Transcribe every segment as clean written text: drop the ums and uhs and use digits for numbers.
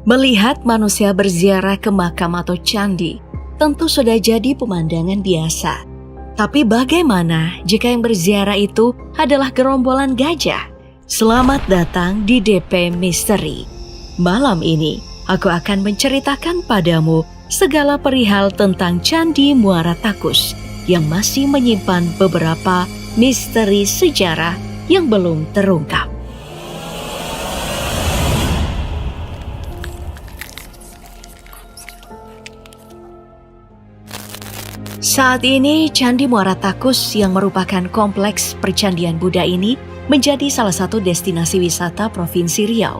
Melihat manusia berziarah ke makam atau candi tentu sudah jadi pemandangan biasa. Tapi bagaimana jika yang berziarah itu adalah gerombolan gajah? Selamat datang di DP Misteri. Malam ini aku akan menceritakan padamu segala perihal tentang Candi Muara Takus yang masih menyimpan beberapa misteri sejarah yang belum terungkap. Saat ini, Candi Muara Takus yang merupakan kompleks percandian Buddha ini menjadi salah satu destinasi wisata Provinsi Riau.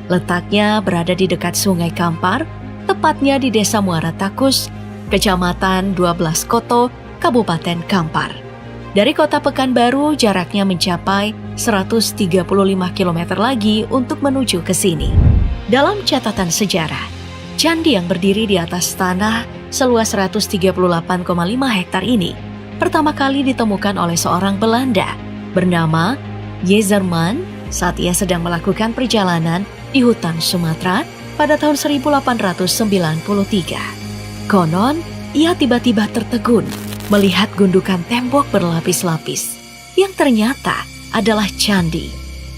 Letaknya berada di dekat Sungai Kampar, tepatnya di Desa Muara Takus, Kecamatan 12 Koto, Kabupaten Kampar. Dari kota Pekanbaru, jaraknya mencapai 135 km lagi untuk menuju ke sini. Dalam catatan sejarah, candi yang berdiri di atas tanah seluas 138,5 hektar ini pertama kali ditemukan oleh seorang Belanda bernama Jezerman saat ia sedang melakukan perjalanan di hutan Sumatera pada tahun 1893. Konon, ia tiba-tiba tertegun melihat gundukan tembok berlapis-lapis yang ternyata adalah candi.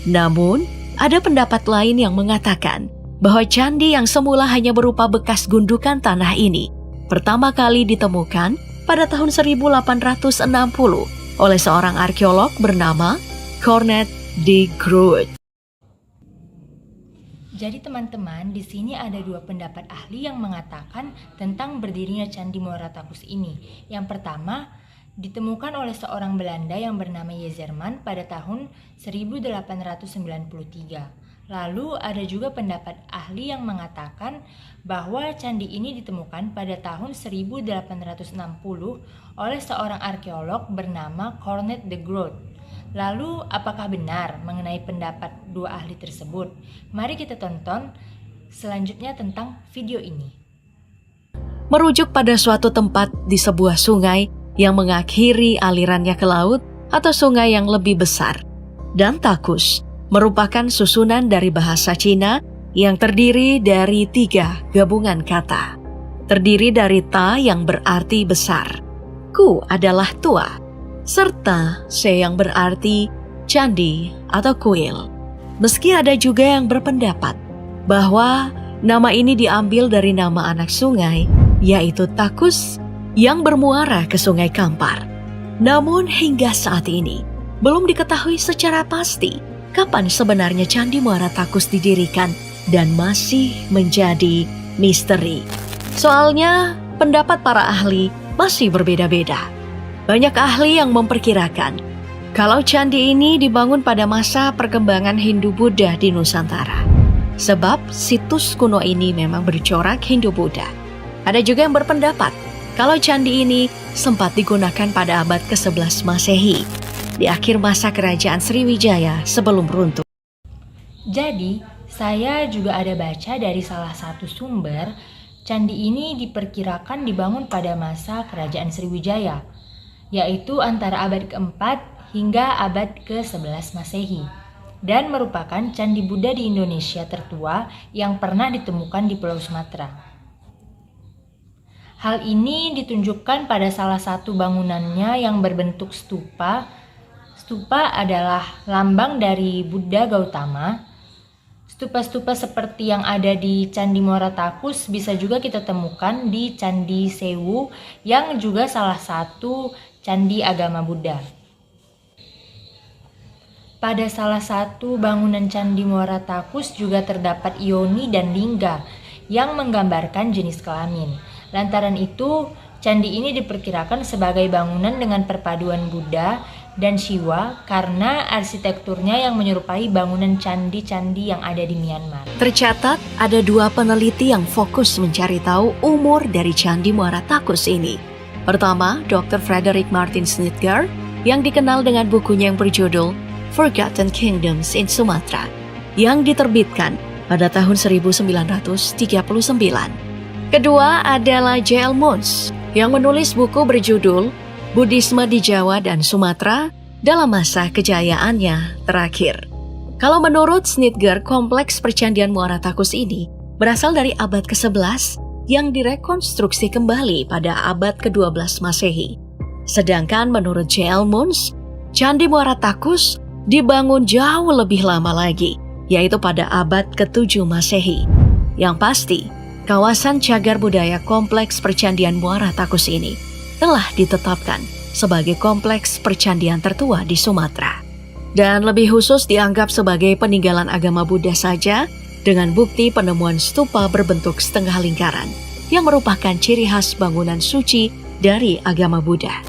Namun, ada pendapat lain yang mengatakan bahwa candi yang semula hanya berupa bekas gundukan tanah ini pertama kali ditemukan pada tahun 1860 oleh seorang arkeolog bernama Cornet de Groot. Jadi teman-teman, di sini ada dua pendapat ahli yang mengatakan tentang berdirinya Candi Muara Takus ini. Yang pertama, ditemukan oleh seorang Belanda yang bernama Jezerman pada tahun 1893. Lalu ada juga pendapat ahli yang mengatakan bahwa candi ini ditemukan pada tahun 1860 oleh seorang arkeolog bernama Cornet de Groot. Lalu apakah benar mengenai pendapat dua ahli tersebut? Mari kita tonton selanjutnya tentang video ini. Merujuk pada suatu tempat di sebuah sungai yang mengakhiri alirannya ke laut atau sungai yang lebih besar. Dan Takus merupakan susunan dari bahasa Cina yang terdiri dari 3 gabungan kata. Terdiri dari ta yang berarti besar, ku adalah tua, serta se yang berarti candi atau kuil. Meski ada juga yang berpendapat bahwa nama ini diambil dari nama anak sungai, yaitu Takus yang bermuara ke Sungai Kampar. Namun hingga saat ini belum diketahui secara pasti kapan sebenarnya Candi Muara Takus didirikan dan masih menjadi misteri. Soalnya pendapat para ahli masih berbeda-beda. Banyak ahli yang memperkirakan kalau candi ini dibangun pada masa perkembangan Hindu-Buddha di Nusantara. Sebab situs kuno ini memang bercorak Hindu-Buddha. Ada juga yang berpendapat kalau candi ini sempat digunakan pada abad ke-11 Masehi, di akhir masa kerajaan Sriwijaya sebelum runtuh. Jadi, saya juga ada baca dari salah satu sumber, candi ini diperkirakan dibangun pada masa kerajaan Sriwijaya, yaitu antara abad ke-4 hingga abad ke-11 Masehi, dan merupakan candi Buddha di Indonesia tertua yang pernah ditemukan di Pulau Sumatera. Hal ini ditunjukkan pada salah satu bangunannya yang berbentuk stupa. Stupa adalah lambang dari Buddha Gautama. Stupa-stupa seperti yang ada di Candi Muara Takus bisa juga kita temukan di Candi Sewu yang juga salah satu candi agama Buddha. Pada salah satu bangunan Candi Muara Takus juga terdapat yoni dan lingga yang menggambarkan jenis kelamin. Lantaran itu, candi ini diperkirakan sebagai bangunan dengan perpaduan Buddha dan Shiva karena arsitekturnya yang menyerupai bangunan candi-candi yang ada di Myanmar. Tercatat ada 2 peneliti yang fokus mencari tahu umur dari Candi Muara Takus ini. Pertama, Dr. Frederick Martin Snitger yang dikenal dengan bukunya yang berjudul Forgotten Kingdoms in Sumatra yang diterbitkan pada tahun 1939. Kedua adalah J.L. Muns yang menulis buku berjudul Buddhisme di Jawa dan Sumatera dalam masa kejayaannya terakhir. Kalau menurut Snitger, kompleks percandian Muara Takus ini berasal dari abad ke-11 yang direkonstruksi kembali pada abad ke-12 Masehi. Sedangkan menurut J.L. Munz, Candi Muara Takus dibangun jauh lebih lama lagi, yaitu pada abad ke-7 Masehi. Yang pasti, kawasan cagar budaya Kompleks Percandian Muara Takus ini telah ditetapkan sebagai kompleks percandian tertua di Sumatera. Dan lebih khusus dianggap sebagai peninggalan agama Buddha saja dengan bukti penemuan stupa berbentuk setengah lingkaran yang merupakan ciri khas bangunan suci dari agama Buddha.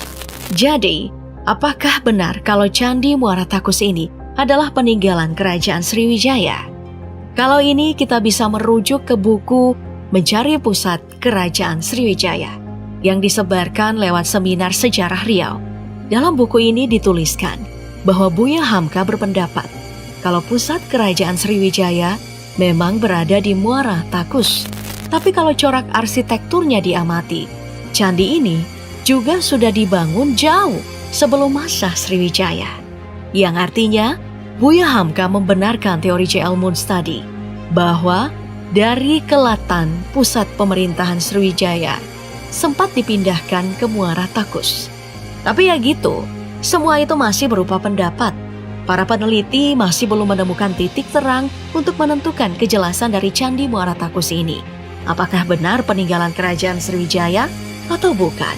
Jadi, apakah benar kalau Candi Muara Takus ini adalah peninggalan Kerajaan Sriwijaya? Kalau ini kita bisa merujuk ke buku Mencari Pusat Kerajaan Sriwijaya yang disebarkan lewat Seminar Sejarah Riau. Dalam buku ini dituliskan bahwa Buya Hamka berpendapat kalau pusat Kerajaan Sriwijaya memang berada di Muara Takus. Tapi kalau corak arsitekturnya diamati, candi ini juga sudah dibangun jauh sebelum masa Sriwijaya. Yang artinya, Buya Hamka membenarkan teori J.L. Munz tadi, bahwa dari Kelatan pusat pemerintahan Sriwijaya sempat dipindahkan ke Muara Takus. Tapi ya gitu, semua itu masih berupa pendapat. Para peneliti masih belum menemukan titik terang untuk menentukan kejelasan dari Candi Muara Takus ini. Apakah benar peninggalan Kerajaan Sriwijaya atau bukan?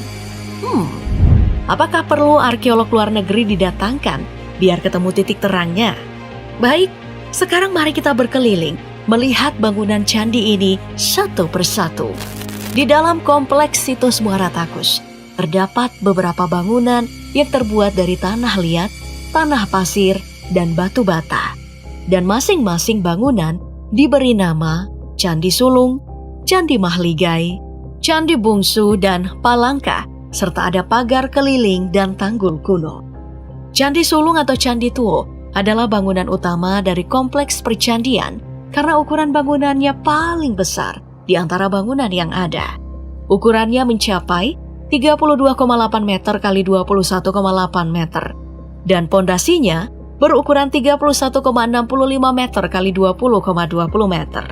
Apakah perlu arkeolog luar negeri didatangkan biar ketemu titik terangnya? Baik, sekarang mari kita berkeliling melihat bangunan candi ini satu persatu. Di dalam kompleks situs Muara Takus terdapat beberapa bangunan yang terbuat dari tanah liat, tanah pasir, dan batu bata. Dan masing-masing bangunan diberi nama Candi Sulung, Candi Mahligai, Candi Bungsu, dan Palangka, serta ada pagar keliling dan tanggul kuno. Candi Sulung atau Candi Tuo adalah bangunan utama dari kompleks percandian karena ukuran bangunannya paling besar di antara bangunan yang ada. Ukurannya mencapai 32,8 meter kali 21,8 meter dan pondasinya berukuran 31,65 meter kali 20,20 meter.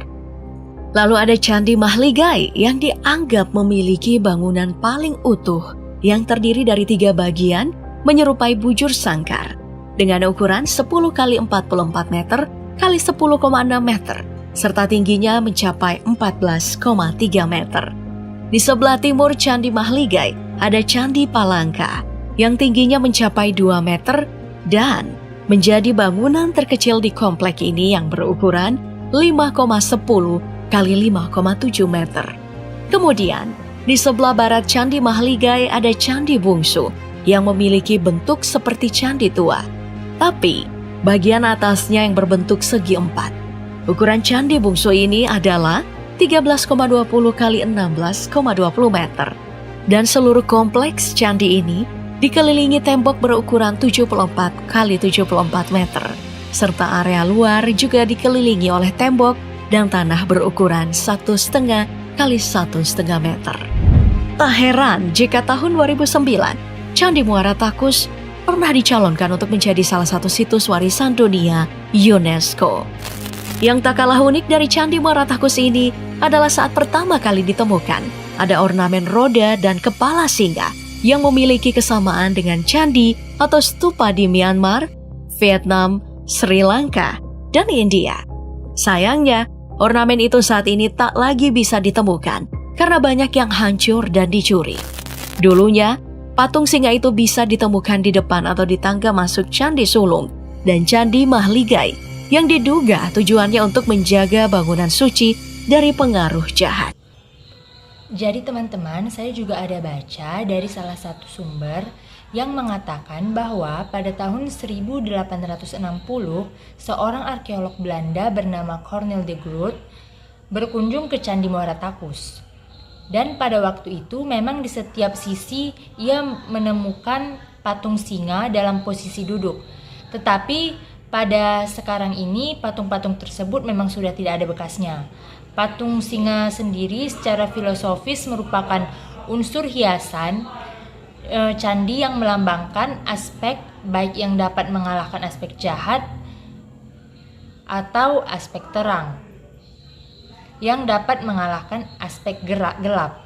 Lalu ada Candi Mahligai yang dianggap memiliki bangunan paling utuh yang terdiri dari 3 bagian menyerupai bujur sangkar dengan ukuran 10 kali 44 meter kali 10,6 meter serta tingginya mencapai 14,3 meter. Di sebelah timur Candi Mahligai ada Candi Palangka yang tingginya mencapai 2 meter dan menjadi bangunan terkecil di komplek ini yang berukuran 5,10 kali 5,7 meter. Kemudian, di sebelah barat Candi Mahligai ada Candi Bungsu yang memiliki bentuk seperti candi tua, tapi bagian atasnya yang berbentuk segi 4. Ukuran Candi Bungsu ini adalah 13,20 kali 16,20 meter. Dan seluruh kompleks candi ini dikelilingi tembok berukuran 74 kali 74 meter. Serta area luar juga dikelilingi oleh tembok dan tanah berukuran 1,5 kali 1,5 meter. Tak heran jika tahun 2009, Candi Muara Takus pernah dicalonkan untuk menjadi salah satu situs warisan dunia UNESCO. Yang tak kalah unik dari Candi Muara Takus ini adalah saat pertama kali ditemukan ada ornamen roda dan kepala singa yang memiliki kesamaan dengan candi atau stupa di Myanmar, Vietnam, Sri Lanka, dan India. Sayangnya, ornamen itu saat ini tak lagi bisa ditemukan karena banyak yang hancur dan dicuri. Dulunya, patung singa itu bisa ditemukan di depan atau di tangga masuk Candi Sulung dan Candi Mahligai yang diduga tujuannya untuk menjaga bangunan suci dari pengaruh jahat. Jadi teman-teman, saya juga ada baca dari salah satu sumber yang mengatakan bahwa pada tahun 1860, seorang arkeolog Belanda bernama Cornel de Groot berkunjung ke Candi Muara Takus. Dan pada waktu itu memang di setiap sisi ia menemukan patung singa dalam posisi duduk. Tetapi pada sekarang ini patung-patung tersebut memang sudah tidak ada bekasnya. Patung singa sendiri secara filosofis merupakan unsur hiasan candi yang melambangkan aspek baik yang dapat mengalahkan aspek jahat atau aspek terang. yang dapat mengalahkan aspek gelap.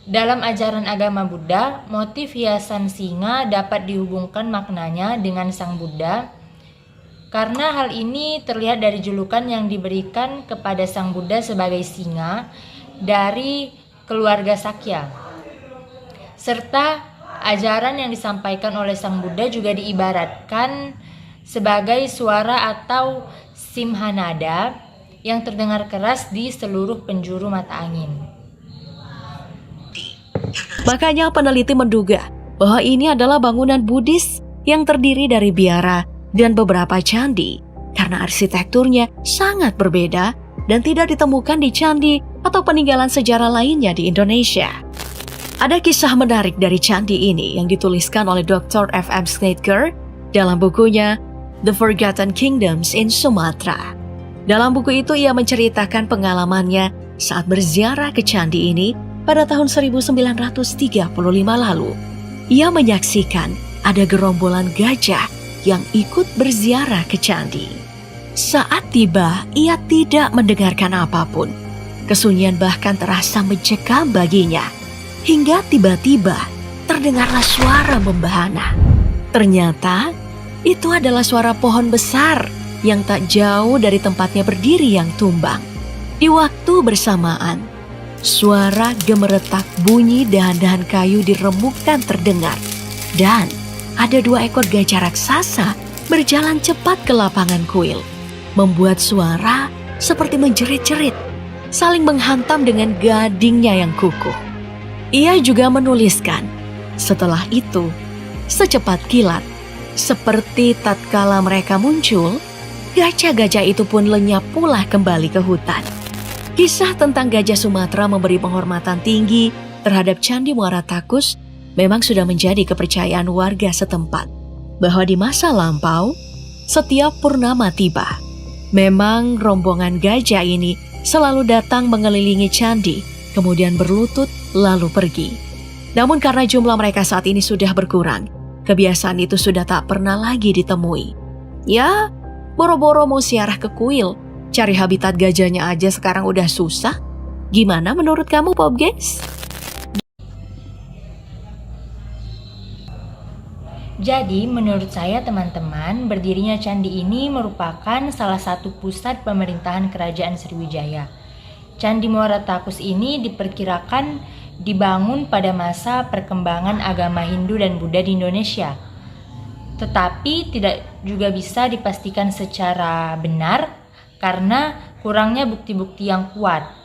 Dalam ajaran agama Buddha, motif hiasan singa dapat dihubungkan maknanya dengan Sang Buddha karena hal ini terlihat dari julukan yang diberikan kepada Sang Buddha sebagai singa dari keluarga Sakya. Serta ajaran yang disampaikan oleh Sang Buddha juga diibaratkan sebagai suara atau simhanada yang terdengar keras di seluruh penjuru mata angin. Makanya peneliti menduga bahwa ini adalah bangunan Buddhis yang terdiri dari biara dan beberapa candi karena arsitekturnya sangat berbeda dan tidak ditemukan di candi atau peninggalan sejarah lainnya di Indonesia. Ada kisah menarik dari candi ini yang dituliskan oleh Dr. F.M. Sneijder dalam bukunya The Forgotten Kingdoms in Sumatra. Dalam buku itu ia menceritakan pengalamannya saat berziarah ke candi ini pada tahun 1935 lalu. Ia menyaksikan ada gerombolan gajah yang ikut berziarah ke candi. Saat tiba, ia tidak mendengarkan apapun. Kesunyian bahkan terasa mencekam baginya. Hingga tiba-tiba terdengarlah suara membahana. Ternyata itu adalah suara pohon besar yang tak jauh dari tempatnya berdiri yang tumbang. Di waktu bersamaan, suara gemeretak bunyi dahan-dahan kayu diremukkan terdengar. Dan ada 2 ekor gajah raksasa berjalan cepat ke lapangan kuil, membuat suara seperti menjerit-jerit, saling menghantam dengan gadingnya yang kukuh. Ia juga menuliskan, setelah itu, secepat kilat, seperti tatkala mereka muncul, gajah-gajah itu pun lenyap pula kembali ke hutan. Kisah tentang gajah Sumatera memberi penghormatan tinggi terhadap Candi Muara Takus memang sudah menjadi kepercayaan warga setempat, bahwa di masa lampau, setiap purnama tiba, memang rombongan gajah ini selalu datang mengelilingi candi, kemudian berlutut lalu pergi. Namun karena jumlah mereka saat ini sudah berkurang, kebiasaan itu sudah tak pernah lagi ditemui. Ya, boro-boro mau ziarah ke kuil, cari habitat gajahnya aja sekarang udah susah. Gimana menurut kamu, Pop Guys? Jadi menurut saya teman-teman, berdirinya candi ini merupakan salah satu pusat pemerintahan kerajaan Sriwijaya. Candi Muara Takus ini diperkirakan dibangun pada masa perkembangan agama Hindu dan Buddha di Indonesia. Tetapi tidak juga bisa dipastikan secara benar karena kurangnya bukti-bukti yang kuat.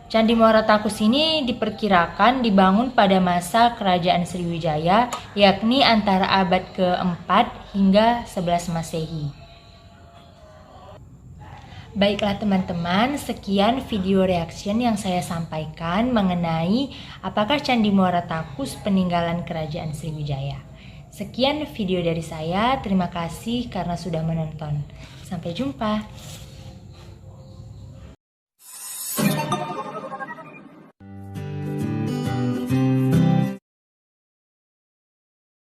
Candi Muara Takus ini diperkirakan dibangun pada masa kerajaan Sriwijaya, yakni antara abad ke-4 hingga 11 Masehi. Baiklah teman-teman, sekian video reaction yang saya sampaikan mengenai apakah Candi Muara Takus peninggalan kerajaan Sriwijaya. Sekian video dari saya, terima kasih karena sudah menonton. Sampai jumpa.